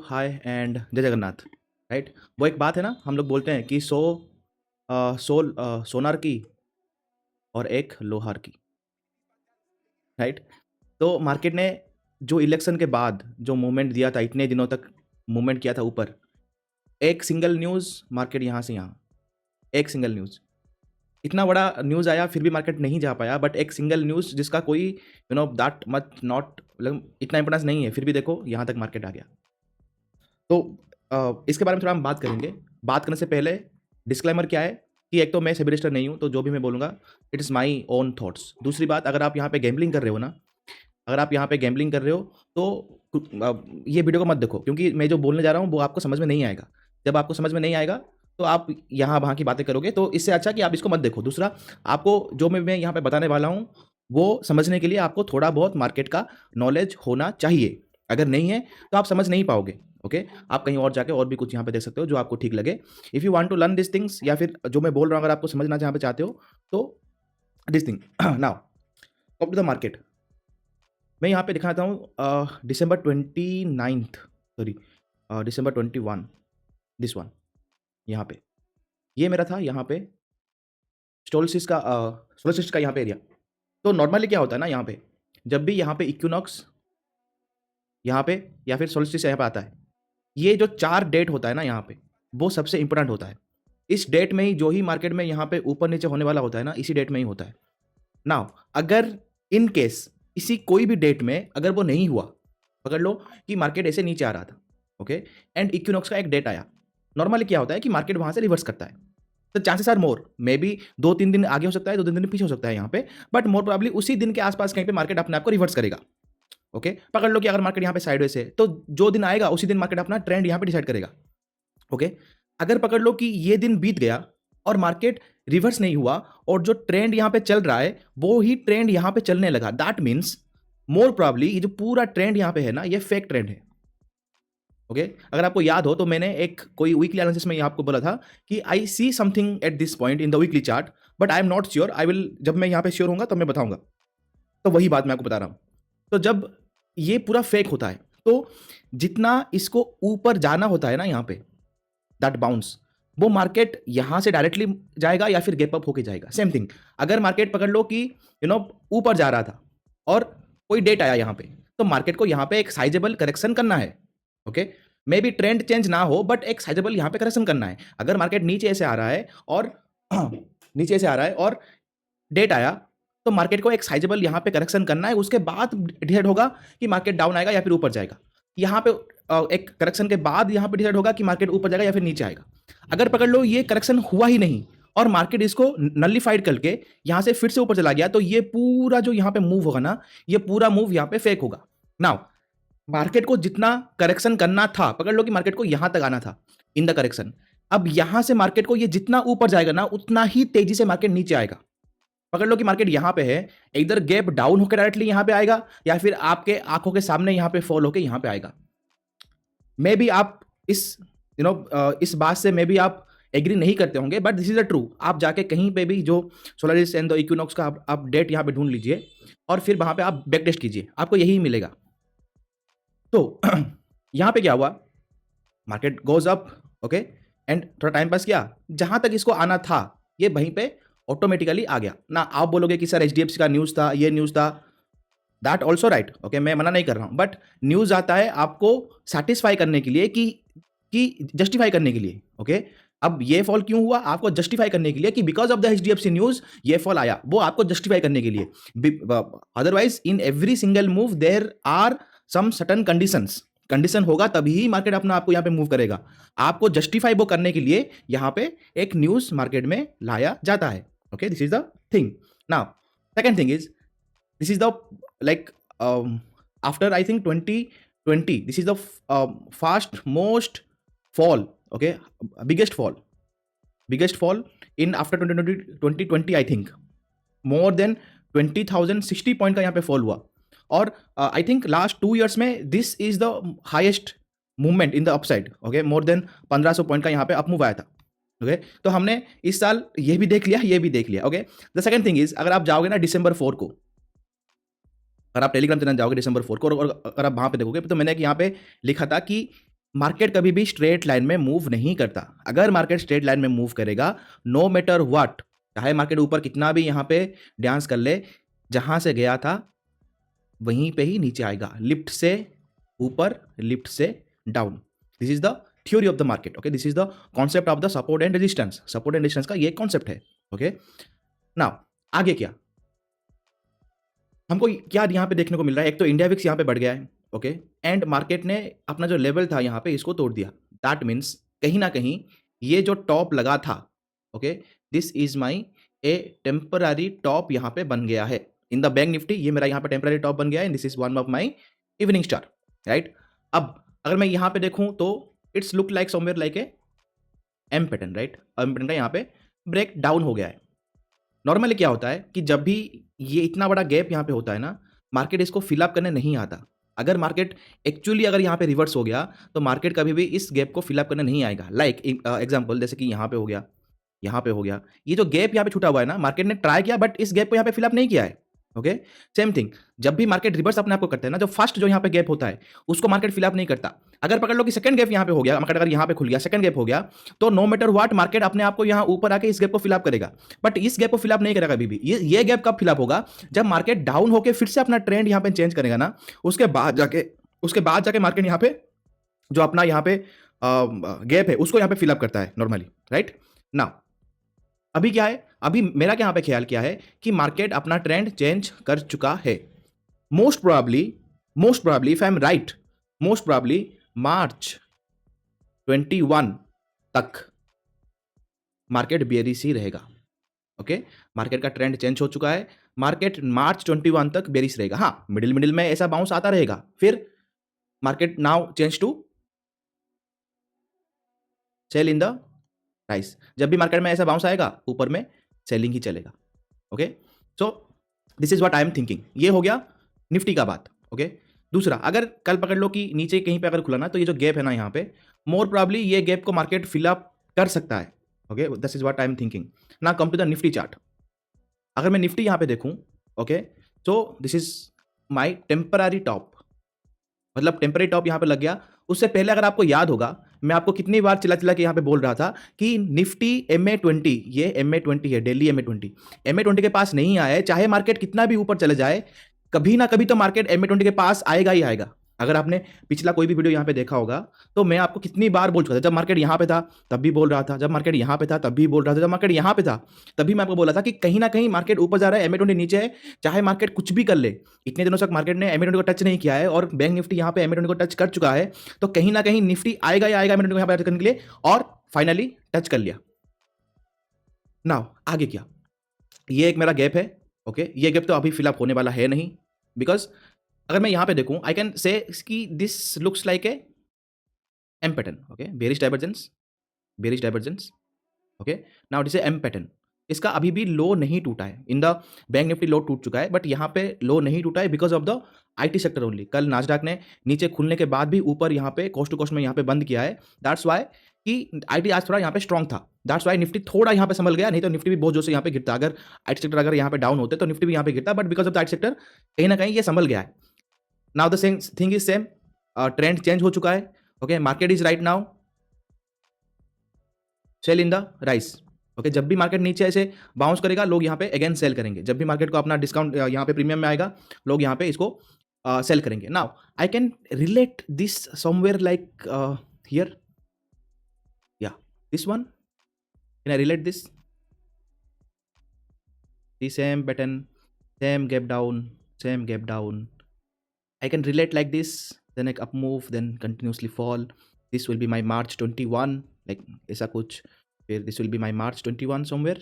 हाय and जय Jagannath. Right, वो एक बात है ना, हम लोग बोलते हैं कि सोनार की और एक लोहार की। राइट, तो मार्केट ने जो इलेक्शन के बाद जो मूवमेंट दिया था, इतने दिनों तक मूवमेंट किया था ऊपर, एक सिंगल न्यूज़ मार्केट यहाँ से यहाँ, एक सिंगल न्यूज़, इतना बड़ा न्यूज़ आया फिर भी मार्केट नहीं जा पाया। बट एक सिंगल न्यूज़ जिसका कोई दैट मच नॉट, मतलब इतना इंपॉर्टेंस नहीं है, फिर भी देखो यहाँ तक मार्केट आ गया। तो इसके बारे में थोड़ा हम बात करेंगे। बात करने से पहले डिस्क्लेमर क्या है कि एक तो मैं सेबी रजिस्टर नहीं हूँ, तो जो भी मैं बोलूँगा it is my own thoughts. दूसरी बात, अगर आप यहाँ पे गैम्बलिंग कर रहे हो ना, अगर आप यहाँ पे गैम्बलिंग कर रहे हो तो ये वीडियो को मत देखो, क्योंकि मैं जो बोलने जा रहा हूँ वो आपको समझ में नहीं आएगा। जब आपको समझ में नहीं आएगा तो आप यहाँ वहाँ की बातें करोगे, तो इससे अच्छा कि आप इसको मत देखो। दूसरा, आपको जो मैं यहाँ पे बताने वाला हूँ वो समझने के लिए आपको थोड़ा बहुत मार्केट का नॉलेज होना चाहिए। अगर नहीं है तो आप समझ नहीं पाओगे। ओके, आप कहीं और जाके और भी कुछ यहाँ पे देख सकते हो जो आपको ठीक लगे। If you want to learn this things, या फिर जो मैं बोल रहा हूँ अगर आपको समझना जहाँ पे चाहते हो, तो this thing now come to the market. मैं यहाँ पे दिखाता हूँ दिसंबर 29th, सॉरी दिसंबर 21, दिस वन। यहाँ पे ये मेरा था, यहाँ पे सोलस्टिस का यहाँ पे एरिया। तो नॉर्मली क्या होता है ना, यहाँ पे जब भी यहाँ पे इक्विनॉक्स यहाँ पे या फिर सोलस्टिस यहाँ पे आता है, ये जो 4 डेट होता है ना यहाँ पे, वो सबसे इंपॉर्टेंट होता है। इस डेट में ही जो ही मार्केट में यहाँ पे ऊपर नीचे होने वाला होता है ना, इसी डेट में ही होता है। नाउ अगर इन केस इसी कोई भी डेट में अगर वो नहीं हुआ, पकड़ लो कि मार्केट ऐसे नीचे आ रहा था, ओके, एंड इक्विनॉक्स का एक डेट आया, नॉर्मली क्या होता है कि मार्केट वहां से रिवर्स करता है। तो chances are more, maybe 2-3 दिन आगे हो सकता है, 2-3 दिन पीछे हो सकता है यहाँ पे, बट मोर प्रोबेबली उसी दिन के आसपास कहीं पे मार्केट अपने आप को रिवर्स करेगा। ओके, पकड़ लो कि अगर मार्केट यहाँ पे साइडवेज है तो जो दिन आएगा उसी दिन मार्केट अपना ट्रेंड यहाँ पे डिसाइड करेगा। ओके, अगर पकड़ लो कि ये दिन बीत गया और मार्केट रिवर्स नहीं हुआ और जो ट्रेंड यहाँ पे चल रहा है वो ही ट्रेंड यहाँ पे चलने लगा, दैट मीन्स मोर प्रॉब्ली ये जो पूरा ट्रेंड यहाँ पे है ना, ये फेक ट्रेंड है। ओके, अगर आपको याद हो तो मैंने एक कोई वीकली एनालिसिस में आपको बोला था कि I see something at this point in the weekly chart, but I am not sure, I will, जब मैं यहाँ पे श्योर होऊंगा तो मैं बताऊंगा। तो वही बात मैं आपको बता रहा हूं। तो जब ये पूरा फेक होता है तो जितना इसको ऊपर जाना होता है ना यहाँ पे, दैट बाउंस, वो मार्केट यहां से डायरेक्टली जाएगा या फिर गैप अप होके जाएगा। सेम थिंग, अगर मार्केट पकड़ लो कि ऊपर जा रहा था और कोई डेट आया यहाँ पे, तो मार्केट को यहाँ पे एक साइजेबल करेक्शन करना है। Okay, may be trend change ना हो बट एक साइजेबल यहाँ पे करेक्शन करना है। अगर मार्केट नीचे से आ रहा है और नीचे से आ रहा है और डेट आया, तो मार्केट को एक साइजेबल यहाँ पे करेक्शन करना है, उसके बाद डिसाइड होगा कि मार्केट डाउन आएगा या फिर ऊपर जाएगा। यहाँ पे एक करेक्शन के बाद यहाँ पे डिसाइड होगा कि मार्केट ऊपर जाएगा या फिर नीचे आएगा। अगर पकड़ लो ये करेक्शन हुआ ही नहीं और मार्केट इसको नलिफाइड करके यहाँ से फिर से ऊपर चला गया, तो ये पूरा जो यहाँ पे मूव होगा ना, ये पूरा मूव यहाँ पे फेक होगा। नाउ मार्केट को जितना करेक्शन करना था, पकड़ लो कि मार्केट को यहां तक आना था इन द करेक्शन, अब यहां से मार्केट को ये जितना ऊपर जाएगा ना उतना ही तेजी से मार्केट नीचे आएगा। पकड़ लो कि मार्केट यहां पे है, इधर गैप डाउन होकर डायरेक्टली यहां पे आएगा या फिर आपके आंखों के सामने यहां पे फॉल होकर यहां पे आएगा। मे बी आप इस इस बात से मे बी आप एग्री नहीं करते होंगे, but this is the true. आप जाके कहीं पे भी जो सोलारिस एंड द इक्विनॉक्स का आप डेट यहां पे ढूंढ लीजिए और फिर वहां पे आप बैक टेस्ट कीजिए, आपको यही मिलेगा। तो यहां पे क्या हुआ, market goes up, okay, and थोड़ा टाइम पास किया, जहां तक इसको आना था ये वहीं पे ऑटोमेटिकली आ गया ना। आप बोलोगे कि सर एचडीएफसी का न्यूज था, ये न्यूज था, दैट ऑल्सो राइट, ओके, मैं मना नहीं कर रहा हूं, बट न्यूज आता है आपको सेटिस्फाई करने के लिए कि जस्टिफाई करने के लिए। ओके, अब ये फॉल क्यों हुआ, आपको जस्टिफाई करने के लिए कि because of the HDFC news ये फॉल आया, वो आपको जस्टिफाई करने के लिए। Otherwise in every single move there are some certain condition होगा, तभी ही मार्केट अपना आपको यहाँ पे मूव करेगा। आपको जस्टिफाई वो करने के लिए यहाँ पे एक न्यूज मार्केट में लाया जाता है। Okay, this is the thing. Now second thing is, this is the like after I think 2020, this is the fast most fall, okay, biggest fall in after 2020 I think, more than 20,060 point का यहाँ पे fall हुआ। और I think last 2 years में this is the highest movement in the upside. Okay, more than 1500 point का यहाँ पे up move आया था। ओके, तो हमने इस साल ये भी देख लिया, ये भी देख लिया। Okay, the second thing is, अगर आप जाओगे ना December 4 को, अगर आप टेलीग्राम चैनल जाओगे December 4 को और अगर आप वहां पे देखोगे तो मैंने यहाँ पे लिखा था कि मार्केट कभी भी स्ट्रेट लाइन में मूव नहीं करता। अगर मार्केट स्ट्रेट लाइन में मूव करेगा, नो मैटर व्हाट, चाहे मार्केट ऊपर कितना भी यहाँ पे डांस कर ले, जहां से गया था वहीं पे ही नीचे आएगा, लिफ्ट से ऊपर, लिफ्ट से down. This is the theory of the market. Okay, this is the concept of the support and resistance. Support and resistance का ये कॉन्सेप्ट है। ओके, नाउ आगे क्या हमको क्या यहाँ पे देखने को मिल रहा है? एक तो इंडिया विक्स यहाँ पे बढ़ गया है। ओके, एंड मार्केट ने अपना जो लेवल था यहाँ पे इसको तोड़ दिया। दैट मीन्स कहीं ना कहीं ये जो टॉप लगा था, okay, this is my A temporary top यहाँ पे बन गया है इन द बैंक निफ्टी। ये मेरा यहाँ पे टेम्पररी टॉप बन गया है। This is one of my evening star, right. अब अगर मैं यहाँ पे देखूँ तो it's look like somewhere like a M pattern, right. M pattern का यहाँ पे ब्रेक डाउन हो गया है। नॉर्मली क्या होता है कि जब भी ये इतना बड़ा गैप यहाँ पे होता है ना, मार्केट इसको फिलअप करने नहीं आता। अगर मार्केट एक्चुअली अगर यहाँ पे रिवर्स हो गया तो मार्केट कभी भी इस गैप को फिलअप करने नहीं आएगा। लाइक एग्जांपल जैसे कि यहाँ पे हो गया, यहाँ पे हो गया, ये जो गैप यहाँ पे छूटा हुआ है ना, मार्केट ने ट्राई किया बट इस गैप को यहाँ पे फिलअप नहीं किया है। ओके, सेम थिंग जब भी मार्केट रिवर्स अपने आप को करता है ना, जो फर्स्ट जो यहाँ पे गैप होता है उसको मार्केट फिलअप नहीं करता। अगर पकड़ लो कि सेकंड गैप यहाँ पे हो गया, मार्केट अगर यहाँ पे खुल गया, सेकंड गैप हो गया, तो नो मैटर व्हाट मार्केट अपने आप को यहाँ ऊपर आके इस गैप को फिलअप करेगा। बट इस गैप को फिलअप नहीं करेगा कभी भी। ये गैप कब फिलअप होगा? जब मार्केट डाउन होकर फिर से अपना ट्रेंड यहाँ पे चेंज करेगा ना, उसके बाद जाके मार्केट यहाँ पे जो अपना यहाँ पे गैप है उसको यहाँ पे फिलअप करता है नॉर्मली, राइट। नाउ अभी क्या है, अभी मेरा यहाँ पे ख्याल क्या है कि मार्केट अपना ट्रेंड चेंज कर चुका है। Most probably if I am right, most probably March 21 तक मार्केट बेरिश ही रहेगा। ओके, मार्केट का ट्रेंड चेंज हो चुका है। मार्केट मार्च 21 तक बेरिश रहेगा। हाँ, मिडिल में ऐसा बाउंस आता रहेगा, फिर market now change to sell in the price. जब भी मार्केट में ऐसा बाउंस आएगा ऊपर में सेलिंग ही चलेगा। Okay, so this is what I am thinking. ये हो गया निफ्टी का बात। ओके, दूसरा, अगर कल पकड़ लो कि नीचे कहीं पे अगर खुला ना, तो ये जो गैप है ना यहाँ पे, मोर प्रॉब्ली ये गैप को मार्केट फिलअप कर सकता है। Okay, this is what I am thinking. ना come to the Nifty chart. अगर मैं निफ्टी यहाँ पे देखूँ, okay, so this is my temporary top, मतलब टेम्पररी टॉप यहाँ पे लग गया। उससे पहले अगर आपको याद होगा, मैं आपको कितनी बार चिल्ला के यहाँ पे बोल रहा था कि निफ्टी MA20, ये MA20 है, दिल्ली MA20 के पास नहीं आया है। चाहे मार्केट कितना भी ऊपर चले जाए, कभी ना कभी तो मार्केट MA20 के पास आएगा ही आएगा। अगर आपने पिछला कोई भी वीडियो यहाँ पे देखा होगा तो मैं आपको कितनी बार बोल चुका था। जब मार्केट यहाँ पे था तब भी बोल रहा था, जब मार्केट यहाँ पे था तब भी बोल रहा था, जब मार्केट यहाँ पे था तभी मैं आपको बोला था कि कहीं ना कहीं मार्केट ऊपर जा रहा है, MA20 नीचे है। चाहे मार्केट कुछ भी कर ले, इतने दिनों तक मार्केट ने MA20 को टच नहीं किया है और बैंक निफ्टी यहाँ पे MA20 को टच कर चुका है, तो कहीं ना कहीं निफ्टी आएगा ही आएगा MA20 को यहाँ पे टच करने के लिए, और फाइनली टच कर लिया। नाउ आगे क्या, ये एक मेरा गैप है। ओके, ये गैप तो अभी फिलअप होने वाला है नहीं, बिकॉज अगर मैं यहाँ पे देखूँ, आई कैन से कि this looks like a M pattern. Okay, bearish divergence. Okay, now this a M pattern. इसका अभी भी लो नहीं टूटा है। In the bank Nifty low टूट चुका है, बट यहाँ पे लो नहीं टूटा है because of the IT sector only. कल नास्डैक ने नीचे खुलने के बाद भी ऊपर यहाँ पे कोस्ट टू कोस्ट में यहाँ पे बंद किया है। दैट्स वाई कि IT आज थोड़ा यहाँ पे स्ट्रॉन्ग था। दैट्स वाई निफ्टी थोड़ा यहाँ पे संभल गया, नहीं तो निफ्टी भी बहुत जोर से यहाँ पे गिरता। अगर IT सेक्टर अगर यहाँ पे डाउन होते तो निफ्टी भी यहाँ पे गिरता, but because of the IT sector कहीं ना कहीं ये संभल गया है। Now the same thing is same, trend change हो चुका है। Okay, market is right now sell in the rise. Okay, जब भी मार्केट नीचे ऐसे बाउंस करेगा, लोग यहाँ पे अगेन सेल करेंगे। जब भी मार्केट को अपना डिस्काउंट यहाँ पे प्रीमियम में आएगा, लोग यहाँ पे इसको सेल करेंगे। Now I can relate this somewhere like here, या this one, can I relate this same pattern, same gap down, I can relate like this, then like up move, then continuously fall. This will be my March 21, like ऐसा कुछ, फिर this will be my March 21 somewhere.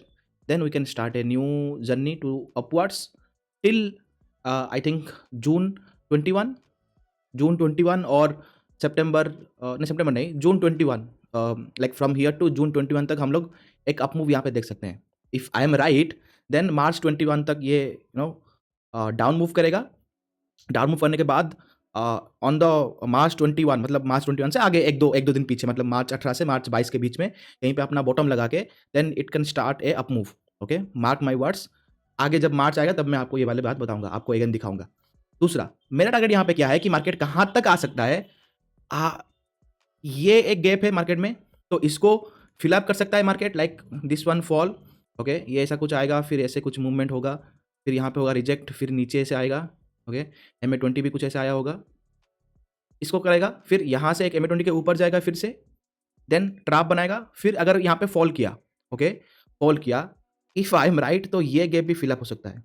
Then we can start a new journey to upwards till I think June 21 और September नहीं, June 21, like from here to June 21 तक हम लोग एक up move यहाँ पे देख सकते हैं। If I am right, then March 21 तक ये डाउन मूव करेगा। डाउन मूव करने के बाद ऑन द मार्च 21, मतलब मार्च 21 से आगे एक दो दिन पीछे, मतलब मार्च 18 से मार्च 22 के बीच में कहीं पे अपना बॉटम लगा के then it can start a up move. Okay, mark my words. आगे जब मार्च आएगा तब मैं आपको ये वाली बात बताऊंगा, आपको अगेन दिखाऊंगा। दूसरा, मेरा टारगेट यहाँ पे क्या है कि मार्केट कहाँ तक आ सकता है। ये एक गैप है मार्केट में, तो इसको फिलअप कर सकता है market, like this one fall, okay, ये ऐसा कुछ आएगा, फिर ऐसे कुछ मूवमेंट होगा, फिर यहाँ पे होगा रिजेक्ट, फिर नीचे से आएगा, ओके, MA20 भी कुछ ऐसा आया होगा, इसको करेगा, फिर यहाँ से एक MA20 के ऊपर जाएगा फिर से, देन ट्रैप बनाएगा, फिर अगर यहाँ पे फॉल किया, ओके, फॉल किया, इफ आई एम राइट, तो ये गैप भी फिलअप हो सकता है,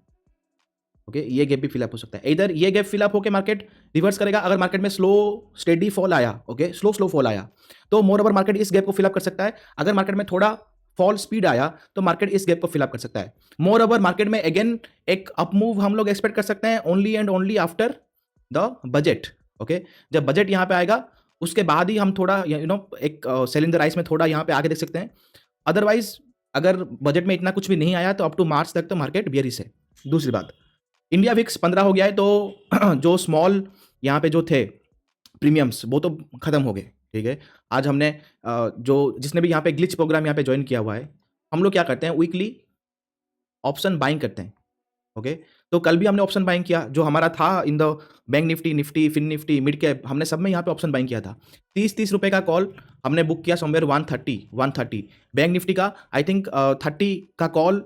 ओके, ये गैप भी फिलअप हो सकता है। इधर ये गैप फिलअप होकर मार्केट रिवर्स करेगा, अगर मार्केट में स्लो स्टेडी फॉल आया, ओके, स्लो फॉल आया, तो मोर ओवर मार्केट इस गैप को फिलअप कर सकता है। अगर मार्केट में थोड़ा फॉल स्पीड आया तो मार्केट इस गैप को फिलअप कर सकता है। मोर ओवर मार्केट में अगेन एक अप मूव हम लोग एक्सपेक्ट कर सकते हैं only and only after the budget, okay, जब बजट यहाँ पे आएगा उसके बाद ही हम थोड़ा एक सेल इन द राइस में थोड़ा यहाँ पे आगे देख सकते हैं। अदरवाइज अगर बजट में इतना कुछ भी नहीं आया तो अप टू मार्च तक तो मार्केट बियरिश है। दूसरी बात, इंडिया विक्स 15 हो गया है, तो जो स्मॉल यहाँ पे जो थे प्रीमियम्स वो तो खत्म हो गए, ठीक है। आज हमने जो जिसने भी यहाँ पे ग्लिच प्रोग्राम यहाँ पे ज्वाइन किया हुआ है, हम लोग क्या करते हैं, वीकली ऑप्शन बाइंग करते हैं, ओके। तो कल भी हमने ऑप्शन बाइंग किया, जो हमारा था in the bank Nifty, fin Nifty, mid cap, हमने सब में यहाँ पे ऑप्शन बाइंग किया था। 30 रुपए का कॉल हमने बुक किया समवेयर 130। बैंक निफ्टी का आई थिंक 30 का कॉल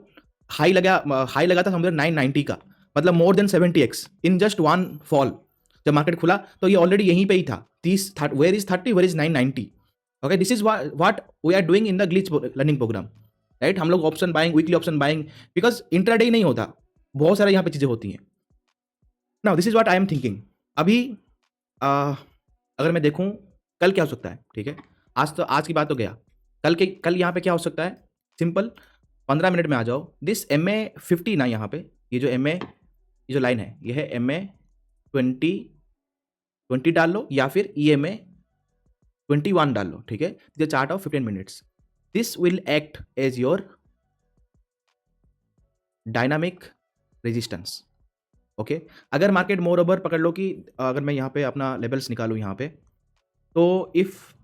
हाई लगा था समवेयर 990 का, मतलब more than 70x in just one fall. जब मार्केट खुला तो ये ऑलरेडी यहीं पे ही था, 30, where is 30, where is 990, okay. This is what we are doing in the glitch learning program, right. हम लोग option buying, weekly option buying, because intraday नहीं होता, बहुत सारे यहाँ पे चीज़ें होती हैं। Now this is what I am thinking. अभी अगर मैं देखूँ कल क्या हो सकता है, ठीक है, आज की बात तो गया, कल यहाँ पे क्या हो सकता है, सिंपल 15 मिनट में आ जाओ। दिस MA50 ना, यहाँ पे ये जो लाइन है, ये है MA20 डाल लो या फिर EMA21 डाल लो, ठीक है। This chart of 15 minutes, this will act as your dynamic resistance, okay. अगर मार्केट मोर ओवर पकड़ लो कि अगर मैं यहाँ पे अपना लेवल्स निकालूँ यहाँ पे, तो इफ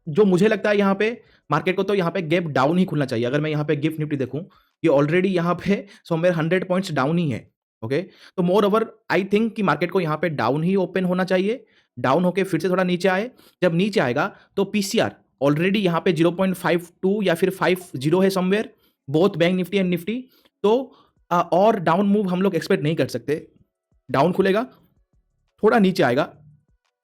जो मुझे लगता है यहाँ पे मार्केट को तो यहाँ पे गैप डाउन ही खुलना चाहिए। अगर मैं यहाँ पे गिफ्ट निफ्टी देखूँ, ये ऑलरेडी यहाँ पे समवेयर 100 पॉइंट्स डाउन ही है, ओके। तो मोर ओवर आई थिंक कि मार्केट को यहाँ पे डाउन ही ओपन होना चाहिए, डाउन होके फिर से थोड़ा नीचे आए। जब नीचे आएगा तो PCR ऑलरेडी यहाँ पे 0.52 या फिर 50 है somewhere, both Bank Nifty and Nifty. तो और डाउन मूव हम लोग एक्सपेक्ट नहीं कर सकते। डाउन खुलेगा, थोड़ा नीचे आएगा,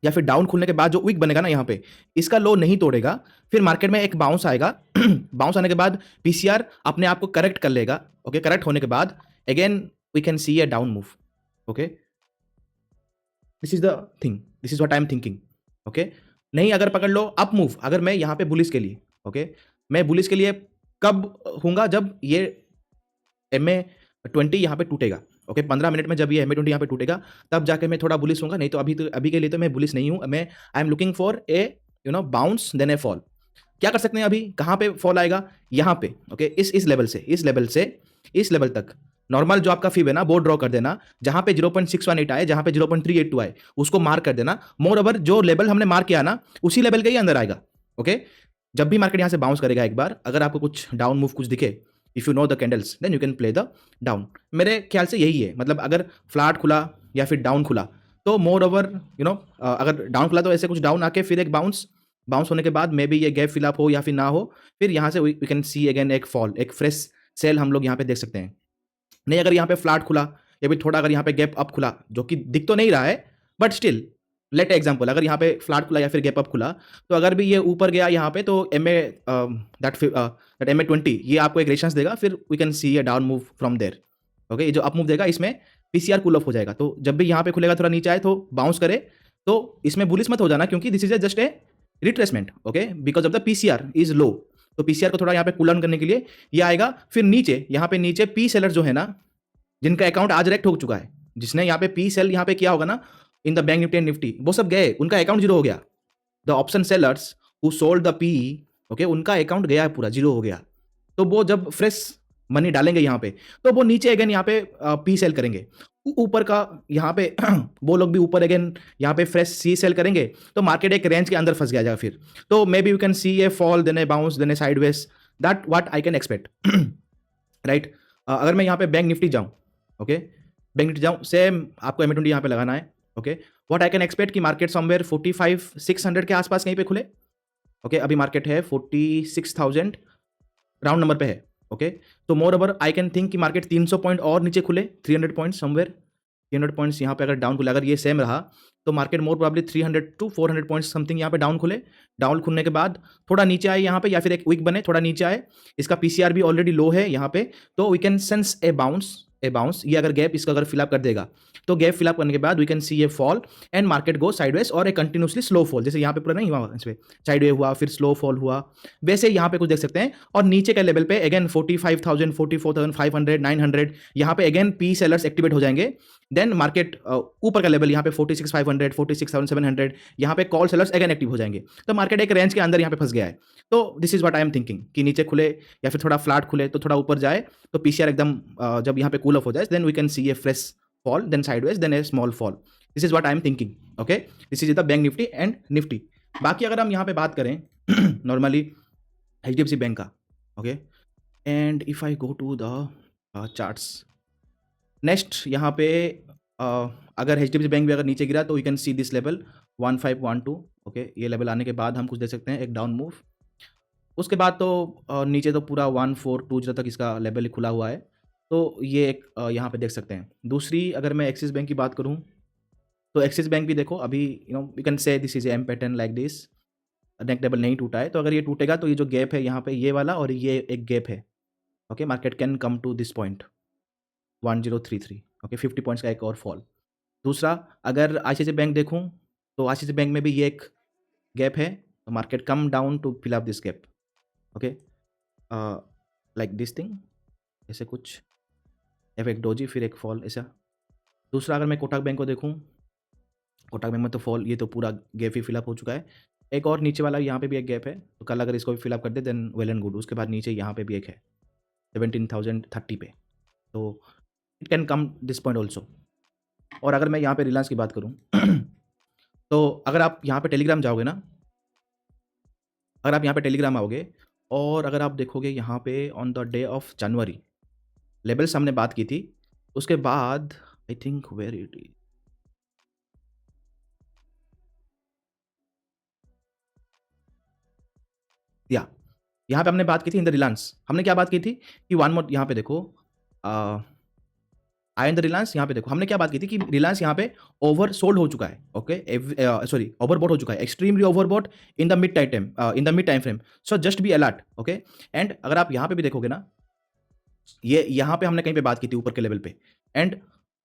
या फिर डाउन खुलने के बाद जो विक बनेगा ना यहाँ पे, इसका लो नहीं तोड़ेगा, फिर मार्केट में एक बाउंस आएगा। बाउंस आने के बाद PCR अपने आप को करेक्ट कर लेगा, ओके। करेक्ट होने के बाद again we can see a down move, okay. This is the thing, this is what I am thinking, okay. नहीं अगर पकड़ लो अप मूव, अगर मैं यहाँ पे बुलिस के लिए, ओके, मैं बुलिस के लिए कब हूँगा, जब ये MA20 यहाँ पे टूटेगा, ओके। 15 मिनट में जब ये MA20 यहाँ पे टूटेगा तब जाके मैं थोड़ा बुलिस होऊंगा, नहीं तो अभी के लिए तो मैं बुलिस नहीं हूँ। मैं I am looking for a bounce then a fall. क्या कर सकते हैं, अभी कहाँ पे फॉल आएगा, यहाँ पे, ओके। इस लेवल तक नॉर्मल जो आपका फीब है ना, वो ड्रॉ कर देना। जहाँ पे 0.618 आए, जहाँ पे 0.382 आए, उसको मार्क कर देना। मोर ओवर जो लेवल हमने मार्क किया ना, उसी लेवल के ही अंदर आएगा, ओके। जब भी मार्केट यहाँ से बाउंस करेगा एक बार, अगर आपको कुछ डाउन मूव कुछ दिखे, if you know the candles, then you can play the down. मेरे ख्याल से यही है, मतलब अगर फ्लैट खुला या फिर डाउन खुला तो मोर ओवर अगर डाउन खुला तो ऐसे कुछ डाउन आके फिर एक बाउंस होने के बाद मे बी ये गैप फिलअप हो या फिर ना हो, फिर यहाँ से वी कैन सी अगेन एक फॉल, एक फ्रेश सेल हम लोग यहाँ पे देख सकते हैं। नहीं अगर यहाँ पे फ्लैट खुला या फिर थोड़ा अगर यहाँ पे गैप अप खुला, जो कि दिख तो नहीं रहा है, बट स्टिल लेट एग्जाम्पल, अगर यहाँ पे फ्लैट खुला या फिर गैप अप खुला, तो अगर भी ये ऊपर गया यहाँ पे, तो दैट MA20 ये आपको एक रेजिस्टेंस देगा, फिर we can see a down move from there, okay. ये जो अप मूव देगा इसमें PCR कूल ऑफ हो जाएगा। तो जब भी यहाँ पे खुलेगा थोड़ा नीचे आए तो बाउंस करे, तो इसमें बुलिस मत हो जाना, क्योंकि this is just a retracement, okay, because of the PCR is low. तो PCR को थोड़ा यहाँ पे कूल ऑन करने के लिए ये आएगा। फिर नीचे, यहाँ पे नीचे पी सेलर जो है ना, जिनका अकाउंट आज रेक्ट हो चुका है, जिसने यहाँ पे पी सेल यहाँ पे किया होगा ना इन the bank Nifty and Nifty, वो सब गए, उनका अकाउंट जीरो हो गया। The option sellers who sold the P, okay, उनका अकाउंट गया है पूरा, जीरो हो गया। तो वो जब फ्रेश मनी डालेंगे यहाँ पे, तो वो नीचे अगेन यहाँ पे पी सेल करेंगे। ऊपर का यहाँ पे वो लोग भी ऊपर अगेन यहाँ पे फ्रेश सी सेल करेंगे, तो मार्केट एक रेंज के अंदर फंस गया जाएगा फिर। तो maybe you can see a fall, then a bounce, then a sideways, that what I can expect, right. अगर मैं यहाँ पे बैंक निफ्टी जाऊँ, ओके, बैंक निफ्टी जाऊँ, सेम आपको MA20 यहाँ पे लगाना है, okay. What I can expect कि मार्केट समवेयर 45,600 के आसपास कहीं पे खुले। ओके अभी मार्केट है 46,000 राउंड नंबर पे है। ओके तो more over I can think कि मार्केट 300 पॉइंट और नीचे खुले, 300 पॉइंट समवेयर, 300 पॉइंट्स यहाँ पे अगर डाउन खुले, अगर ये सेम रहा तो market more probably 300 to 400 points something यहाँ पे डाउन खुले। डाउन खुलने के बाद थोड़ा नीचे आए यहाँ पे या फिर एक वीक बने, थोड़ा नीचे आए, इसका पीसीआर भी ऑलरेडी लो है यहाँ पे, तो we can sense a bounce. ये अगर गैप इसका अगर फिलअप कर देगा तो गैप फिलअप करने के बाद we can see a fall and market go sideways और ए कंटिन्यूसली स्लो फॉल, जैसे यहाँ पे पूरा नहीं हुआ, इस पे साइडवे हुआ फिर स्लो फॉल हुआ, वैसे यहाँ पे कुछ देख सकते हैं। और नीचे के लेवल पे अगेन 45,000, 44,500, 900 यहाँ पे अगेन पी सेलर्स एक्टिवेट हो जाएंगे। देन मार्केट ऊपर का लेवल यहाँ पे 46,500, 46,700 यहाँ पे कॉल सेलर्स अगेन एक्टिव हो जाएंगे। तो मार्केट एक रेंज के अंदर यहाँ पे फंस गया है। तो this is what I am thinking कि नीचे खुले या फिर थोड़ा फ्लैट खुले तो थोड़ा ऊपर जाए तो पीसीआर एकदम जब यहाँ पे कूल ऑफ हो जाए then we can see a fresh fall, then sideways, then a small fall. This is what I am thinking. Okay this is the bank Nifty and Nifty. बाकी अगर हम यहाँ पे बात करें नॉर्मली एचडीएफसी बैंक का, okay and if I go to the charts next यहाँ पे अगर एचडीएफसी बैंक भी अगर नीचे गिरा तो we can see this level 1512। ओके ये लेवल आने के बाद हम कुछ देख सकते हैं एक डाउन मूव, उसके बाद तो नीचे तो पूरा 1420 तक इसका लेवल खुला हुआ है। तो ये एक यहाँ पे देख सकते हैं। दूसरी अगर मैं एक्सिस बैंक की बात करूँ तो एक्सिस बैंक भी देखो अभी we can say this is M pattern like this, neck level नहीं टूटा है, तो अगर ये टूटेगा तो ये जो गैप है यहाँ पे ये वाला और ये एक गैप है। Okay market can come to this point 1033। Okay 50 points का एक और फॉल। दूसरा अगर आईसीआईसीआई बैंक देखूँ तो आईसीआईसीआई बैंक में भी ये एक गैप है, तो market come down to fill up this gap. Okay like this thing, ऐसे कुछ एक डोजी फिर एक फॉल ऐसा। दूसरा अगर मैं कोटक बैंक को देखूँ, कोटक बैंक में तो फॉल, ये तो पूरा गैप ही फिलअप हो चुका है। एक और नीचे वाला यहाँ पे भी एक गैप है, तो कल अगर इसको भी फिलअप कर दे देन वेल एंड गुड। उसके बाद नीचे यहाँ पे भी एक है 17,030 पे, तो it can come this point also. और अगर मैं यहाँ पे रिलायंस की बात करूँ तो अगर आप यहाँ पे टेलीग्राम जाओगे ना, अगर आप यहाँ पे टेलीग्राम आओगे और अगर आप देखोगे यहाँ पे on the day of January levels हमने बात की थी, उसके बाद I think where it is, या यहाँ पे हमने बात की थी इन द रिलायंस, हमने क्या बात की थी कि वन मोर यहाँ पे देखो आई इन द रिलायंस, यहाँ पे देखो हमने क्या बात की थी कि रिलायंस यहाँ पे ओवर सोल्ड हो चुका है। ओके सॉरी ओवरबॉट हो चुका है, extremely overbought in the mid time frame, so just be alert. Okay and अगर आप यहाँ पे भी देखोगे ना, ये यहाँ पे हमने कहीं पे बात की थी ऊपर के लेवल पे, एंड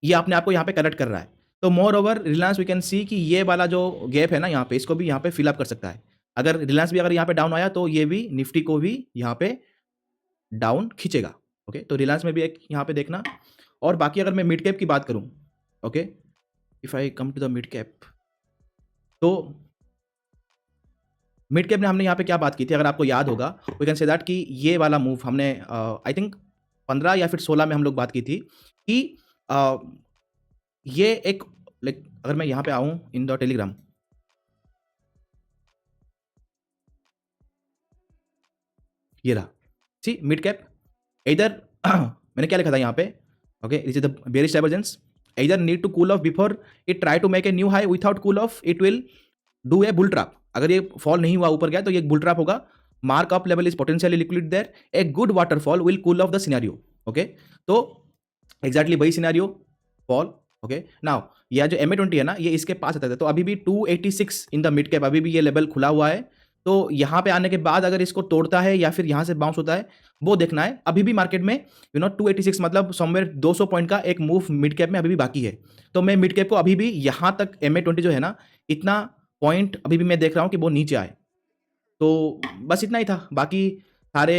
ये अपने आप को यहाँ पे करेक्ट कर रहा है। तो moreover Reliance we can see कि ये वाला जो गैप है ना यहाँ पे, इसको भी यहाँ पे फिलअप कर सकता है। अगर रिलायंस भी अगर यहाँ पे डाउन आया तो ये भी निफ्टी को भी यहाँ पे डाउन खींचेगा। ओके तो रिलायंस में भी एक यहाँ पे देखना। और बाकी अगर मैं मिड कैप की बात करूँ, okay if I come to the mid cap, तो मिड कैप में हमने यहाँ पे क्या बात की थी अगर आपको याद होगा, वी कैन से दैट कि ये वाला मूव हमने आई थिंक 15 या फिर 16 में हम लोग बात की थी कि ये एक लाइक अगर मैं यहाँ पे आऊँ इन द टेलीग्राम, ये रहा सी मिड कैप इधर मैंने क्या लिखा था यहाँ पे, okay this is the bearish divergence, इधर need to cool off before it try to make a new high, without cool off it will do a bull trap. अगर ये फॉल नहीं हुआ ऊपर गया तो ये बुल ट्रैप होगा। Mark up level is potentially liquid there, a good waterfall will cool off the scenario. Okay तो एग्जैक्टली वही सिनेरियो फॉल। ओके नाउ यह जो MA20 है ना, ये इसके पास आता है, तो अभी भी 286 इन द मिड कैप, अभी भी ये लेवल खुला हुआ है। तो यहाँ पे आने के बाद अगर इसको तोड़ता है या फिर यहाँ से बाउंस होता है वो देखना है। अभी भी मार्केट में 286 मतलब समवेयर 200 पॉइंट का एक मूव मिड कैप में अभी भी बाकी है। तो मैं मिड कैप को अभी भी यहाँ तक MA20 जो है ना, इतना पॉइंट अभी भी मैं देख रहा हूँ कि वो नीचे आए। तो बस इतना ही था, बाकी सारे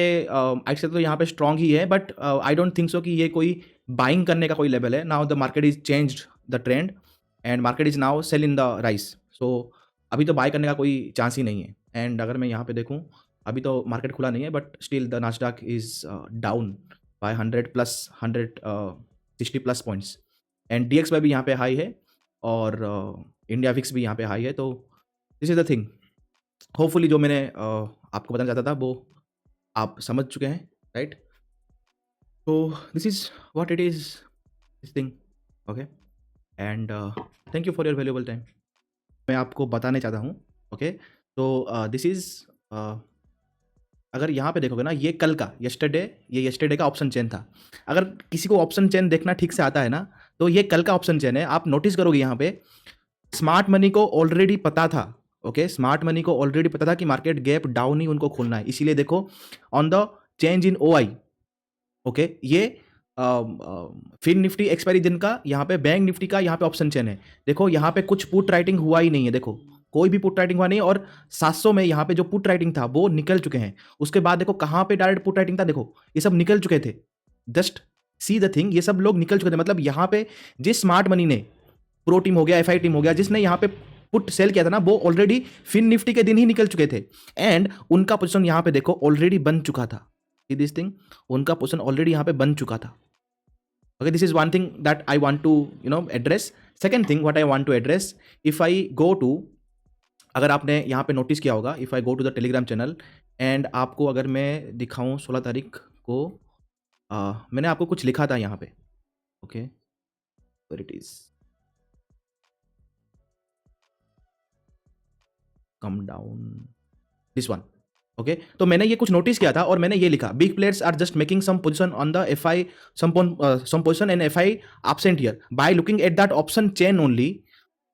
एक्सेल तो यहाँ पे स्ट्रॉन्ग ही है, but I don't think so कि ये कोई बाइंग करने का कोई लेवल है। Now the market is changed the trend and market is now sell in the rise, so अभी तो बाय करने का कोई चांस ही नहीं है। एंड अगर मैं यहाँ पे देखूँ, अभी तो मार्केट खुला नहीं है, but still the Nasdaq is down by 160 plus points, and DX में भी यहाँ पे हाई है और इंडिया विक्स भी यहाँ पे हाई है। तो this is the thing, hopefully जो मैंने आपको बताना चाहता था वो आप समझ चुके हैं, राइट? तो this is what it is, this thing, okay and thank you for your valuable time. मैं आपको बताने चाहता हूँ। ओके, तो दिस इज अगर यहाँ पे देखोगे ना, ये कल का यस्टरडे का ऑप्शन चेन था। अगर किसी को ऑप्शन चेन देखना ठीक से आता है ना, तो ये कल का ऑप्शन चेन है। आप नोटिस करोगे यहाँ पे स्मार्ट मनी को ऑलरेडी पता था। ओके, स्मार्ट मनी को ऑलरेडी पता था कि मार्केट गैप डाउन ही उनको खोलना है, इसीलिए देखो on the change in OI. Okay, ये फिन निफ्टी एक्सपायरी दिन का, यहाँ पे बैंक निफ्टी का यहाँ पे ऑप्शन चेन है। देखो यहाँ पे कुछ पुट राइटिंग हुआ ही नहीं है, देखो कोई भी पुट राइटिंग हुआ नहीं, और 700 में यहाँ पे जो पुट राइटिंग था वो निकल चुके हैं। उसके बाद देखो कहाँ पे डायरेक्ट पुट राइटिंग था, देखो ये सब निकल चुके थे। जस्ट सी द थिंग, ये सब लोग निकल चुके थे। मतलब यहाँ पे जिस स्मार्ट मनी ने, प्रो टीम हो गया, एफआई टीम हो गया, जिसने यहाँ पे पुट सेल किया था ना, वो ऑलरेडी फिन निफ्टी के दिन ही निकल चुके थे। एंड उनका पोजीशन यहाँ पे देखो ऑलरेडी बन चुका था। सी दिस थिंग, उनका पोजीशन ऑलरेडी यहाँ पे बन चुका था। Okay, this is one thing that I want to address. Second thing what I want to address, if I go to, अगर आपने यहाँ पे नोटिस किया होगा, if I go to the Telegram channel and आपको अगर मैं दिखाऊं 16 तारीख को, मैंने आपको कुछ लिखा था यहाँ पे। Okay, where it is, come down, this one। Okay, तो मैंने ये कुछ नोटिस किया था और मैंने ये लिखा, big players are just making some position on the FI, some position and FI absent here by looking at that option chain only.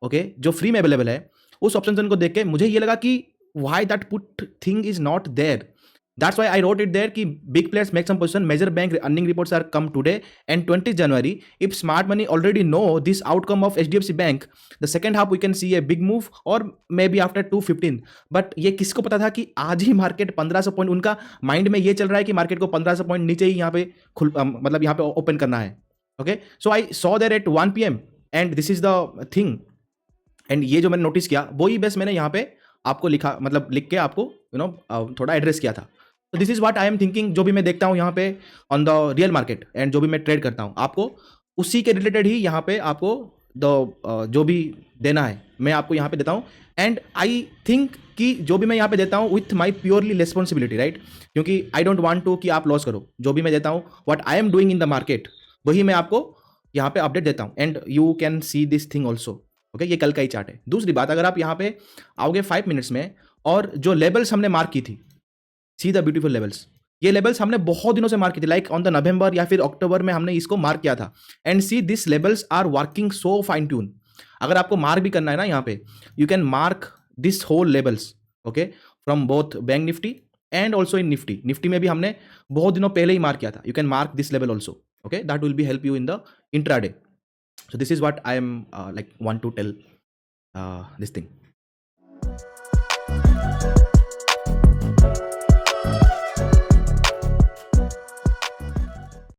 Okay, जो फ्री में अवेलेबल है, उस ऑप्शन चेन को देख के मुझे ये लगा कि why that put thing is not there. That's why I wrote it there कि big players make some position, major bank earning reports are come today and 20th January. If smart money already know this outcome of HDFC Bank, the second half we can see a big move or maybe after 215. But ये किसको पता था कि आज ही market 1500 point, उनका mind में ये चल रहा है कि मार्केट को 1500 पॉइंट नीचे ही यहाँ पे मतलब यहाँ पे ओपन करना है। Okay, so I saw there at 1 PM and this is the thing. And ये जो मैंने नोटिस किया वो ही बस मैंने यहाँ पे आपको लिखा, मतलब लिख के आपको थोड़ा एड्रेस किया था। तो this is what I am thinking, जो भी मैं देखता हूँ यहाँ पे on the real market and जो भी मैं ट्रेड करता हूँ, आपको उसी के रिलेटेड ही यहाँ पे आपको जो भी देना है मैं आपको यहाँ पे देता हूँ। एंड आई थिंक कि जो भी मैं यहाँ पे देता हूँ with my purely responsibility, right, क्योंकि आई डोंट वांट टू कि आप लॉस करो। जो भी मैं देता हूँ, what I am doing in the market, वही मैं आपको यहाँ पे अपडेट देता हूँ। And you can see this thing also. Okay, ये कल का ही चार्ट है। दूसरी बात, अगर आप यहाँ पे आओगे 5 मिनट्स में, और जो लेवल्स हमने मार्क की थी, सी द ब्यूटीफुल लेवल्स, ये लेवल्स हमने बहुत दिनों से मार्क की थी, लाइक ऑन द नवंबर या फिर अक्टूबर में हमने इसको मार्क किया था। And see this levels are working so fine tune. अगर आपको मार्क भी करना है ना यहाँ पे, you can mark this whole levels. Okay, from both Bank Nifty and also in Nifty. Nifty में भी हमने बहुत दिनों पहले ही मार्क किया था। You can mark this level also. Okay, that will be help you in the intraday. So this is what I am like want to tell this thing.